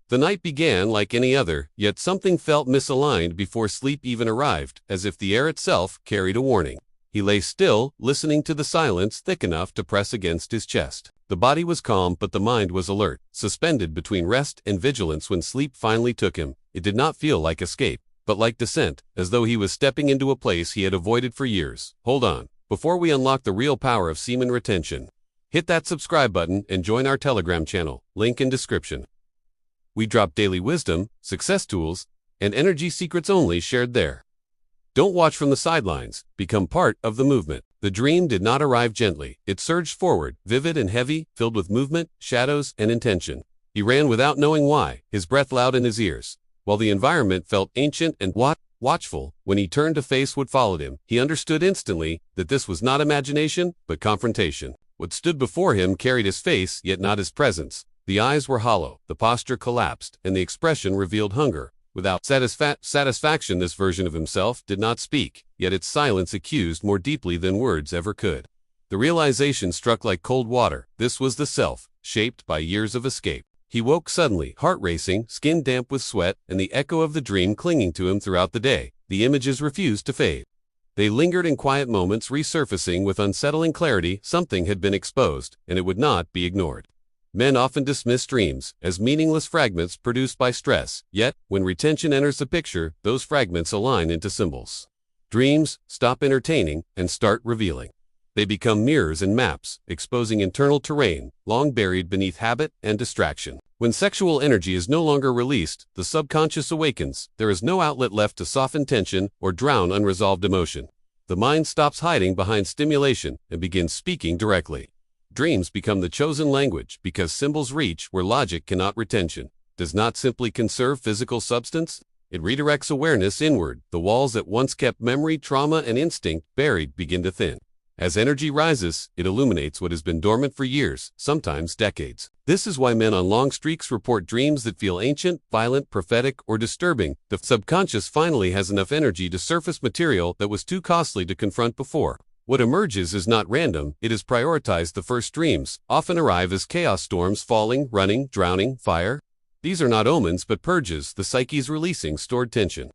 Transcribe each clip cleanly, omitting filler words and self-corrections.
The night began like any other, yet something felt misaligned before sleep even arrived, as if the air itself carried a warning. He lay still, listening to the silence thick enough to press against his chest. The body was calm, but the mind was alert, suspended between rest and vigilance. When sleep finally took him, it did not feel like escape, but like descent, as though he was stepping into a place he had avoided for years. Hold on. Before we unlock the real power of semen retention, hit that subscribe button and join our Telegram channel, link in description. We drop daily wisdom, success tools, and energy secrets only shared there. Don't watch from the sidelines, become part of the movement. The dream did not arrive gently. It surged forward, vivid and heavy, filled with movement, shadows, and intention. He ran without knowing why, his breath loud in his ears, while the environment felt ancient and watchful. When he turned to face what followed him, he understood instantly that this was not imagination, but confrontation. What stood before him carried his face, yet not his presence. The eyes were hollow, the posture collapsed, and the expression revealed hunger. Without satisfaction, this version of himself did not speak, yet its silence accused more deeply than words ever could. The realization struck like cold water. This was the self, shaped by years of escape. He woke suddenly, heart racing, skin damp with sweat, and the echo of the dream clinging to him throughout the day. The images refused to fade. They lingered in quiet moments, resurfacing with unsettling clarity. Something had been exposed, and it would not be ignored. Men often dismiss dreams as meaningless fragments produced by stress, yet, when retention enters the picture, those fragments align into symbols. Dreams stop entertaining and start revealing. They become mirrors and maps, exposing internal terrain, long buried beneath habit and distraction. When sexual energy is no longer released, the subconscious awakens. There is no outlet left to soften tension or drown unresolved emotion. The mind stops hiding behind stimulation and begins speaking directly. Dreams become the chosen language because symbols reach where logic cannot. Retention does not simply conserve physical substance, it redirects awareness inward. The walls that once kept memory, trauma, and instinct buried begin to thin. As energy rises, it illuminates what has been dormant for years, sometimes decades. This is why men on long streaks report dreams that feel ancient, violent, prophetic, or disturbing. The subconscious finally has enough energy to surface material that was too costly to confront before. What emerges is not random, it is prioritized. The first dreams often arrive as chaos storms, falling, running, drowning, fire. These are not omens but purges, the psyche's releasing stored tension,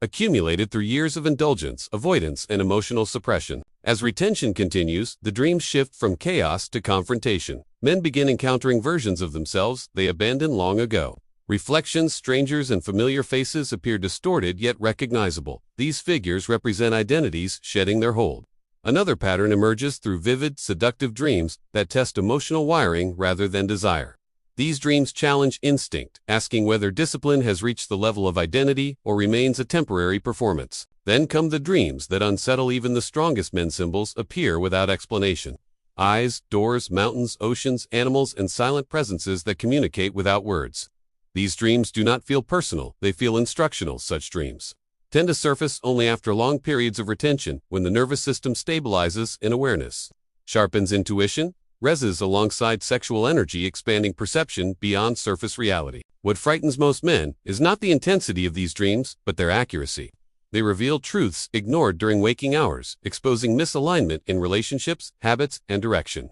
accumulated through years of indulgence, avoidance, and emotional suppression. As retention continues, the dreams shift from chaos to confrontation. Men begin encountering versions of themselves they abandoned long ago. Reflections, strangers, and familiar faces appear distorted yet recognizable. These figures represent identities shedding their hold. Another pattern emerges through vivid, seductive dreams that test emotional wiring rather than desire. These dreams challenge instinct, asking whether discipline has reached the level of identity or remains a temporary performance. Then come the dreams that unsettle even the strongest men. Symbols appear without explanation. Eyes, doors, mountains, oceans, animals, and silent presences that communicate without words. These dreams do not feel personal, they feel instructional. Such dreams tend to surface only after long periods of retention, when the nervous system stabilizes and awareness sharpens. Intuition rises alongside sexual energy, expanding perception beyond surface reality. What frightens most men is not the intensity of these dreams, but their accuracy. They reveal truths ignored during waking hours, exposing misalignment in relationships, habits, and direction.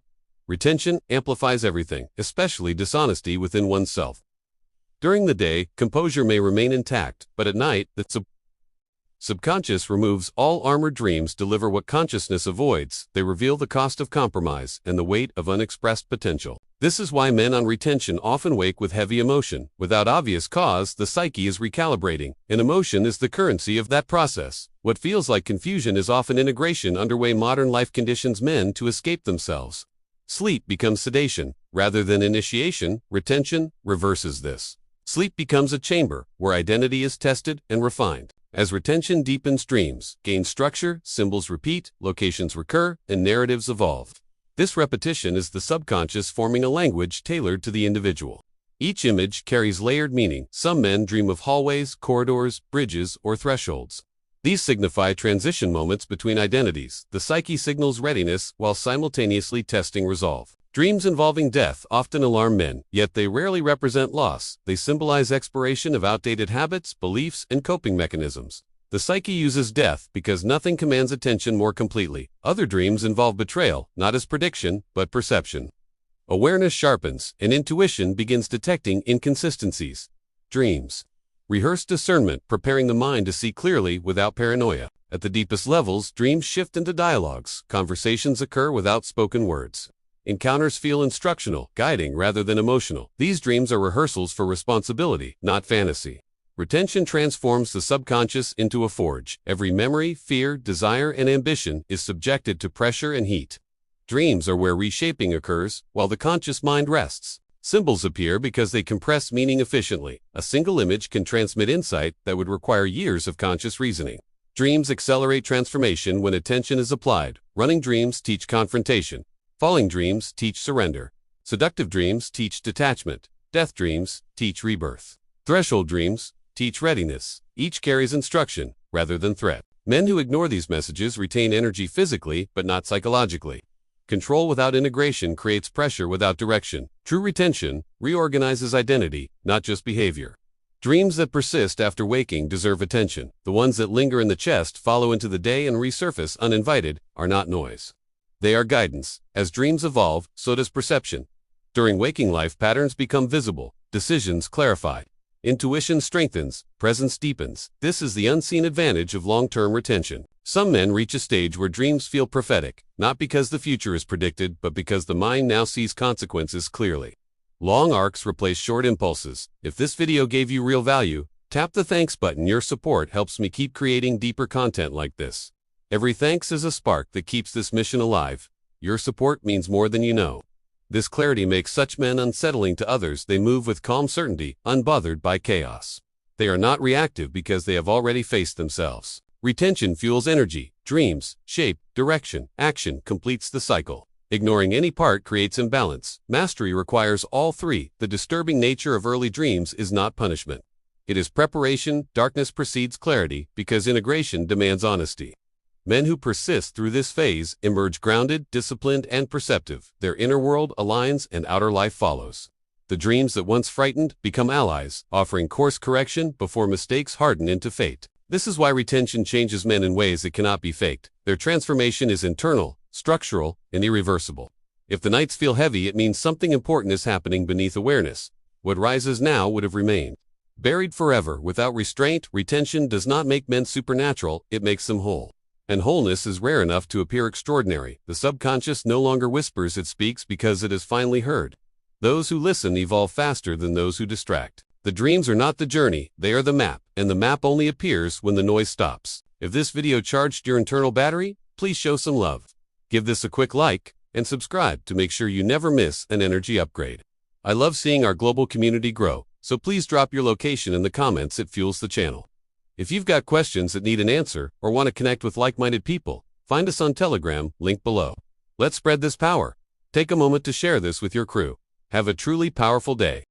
Retention amplifies everything, especially dishonesty within oneself. During the day, composure may remain intact, but at night, the subconscious removes all armored. Dreams deliver what consciousness avoids. They reveal the cost of compromise and the weight of unexpressed potential. This is why men on retention often wake with heavy emotion. Without obvious cause, the psyche is recalibrating, and emotion is the currency of that process. What feels like confusion is often integration underway. Modern life conditions men to escape themselves. Sleep becomes sedation, rather than initiation. Retention reverses this. Sleep becomes a chamber where identity is tested and refined. As retention deepens, dreams gain structure, symbols repeat, locations recur, and narratives evolve. This repetition is the subconscious forming a language tailored to the individual. Each image carries layered meaning. Some men dream of hallways, corridors, bridges, or thresholds. These signify transition moments between identities. The psyche signals readiness while simultaneously testing resolve. Dreams involving death often alarm men, yet they rarely represent loss. They symbolize expiration of outdated habits, beliefs, and coping mechanisms. The psyche uses death because nothing commands attention more completely. Other dreams involve betrayal, not as prediction, but perception. Awareness sharpens, and intuition begins detecting inconsistencies. Dreams. Rehearse discernment, preparing the mind to see clearly without paranoia. At the deepest levels, dreams shift into dialogues. Conversations occur without spoken words. Encounters feel instructional, guiding rather than emotional. These dreams are rehearsals for responsibility, not fantasy. Retention transforms the subconscious into a forge. Every memory, fear, desire, and ambition is subjected to pressure and heat. Dreams are where reshaping occurs, while the conscious mind rests. Symbols appear because they compress meaning efficiently. A single image can transmit insight that would require years of conscious reasoning. Dreams accelerate transformation when attention is applied. Running dreams teach confrontation. Falling dreams teach surrender. Seductive dreams teach detachment. Death dreams teach rebirth. Threshold dreams teach readiness. Each carries instruction rather than threat. Men who ignore these messages retain energy physically but not psychologically. Control without integration creates pressure without direction. True retention reorganizes identity, not just behavior. Dreams that persist after waking deserve attention. The ones that linger in the chest, follow into the day, and resurface uninvited are not noise. They are guidance. As dreams evolve, so does perception. During waking life, patterns become visible, decisions clarified. Intuition strengthens, presence deepens. This is the unseen advantage of long-term retention. Some men reach a stage where dreams feel prophetic, not because the future is predicted, but because the mind now sees consequences clearly. Long arcs replace short impulses. If this video gave you real value, tap the thanks button. Your support helps me keep creating deeper content like this. Every thanks is a spark that keeps this mission alive. Your support means more than you know. This clarity makes such men unsettling to others. They move with calm certainty, unbothered by chaos. They are not reactive because they have already faced themselves. Retention fuels energy, dreams, shape, direction, action completes the cycle. Ignoring any part creates imbalance. Mastery requires all three. The disturbing nature of early dreams is not punishment. It is preparation. Darkness precedes clarity because integration demands honesty. Men who persist through this phase emerge grounded, disciplined, and perceptive. Their inner world aligns and outer life follows. The dreams that once frightened become allies, offering course correction before mistakes harden into fate. This is why retention changes men in ways that cannot be faked. Their transformation is internal, structural, and irreversible. If the nights feel heavy, it means something important is happening beneath awareness. What rises now would have remained buried forever. Without restraint, retention does not make men supernatural, it makes them whole. And wholeness is rare enough to appear extraordinary. The subconscious no longer whispers, it speaks because it has finally heard. Those who listen evolve faster than those who distract. The dreams are not the journey, they are the map, and the map only appears when the noise stops. If this video charged your internal battery, please show some love. Give this a quick like, and subscribe to make sure you never miss an energy upgrade. I love seeing our global community grow, so please drop your location in the comments. It fuels the channel. If you've got questions that need an answer, or want to connect with like-minded people, find us on Telegram, link below. Let's spread this power. Take a moment to share this with your crew. Have a truly powerful day.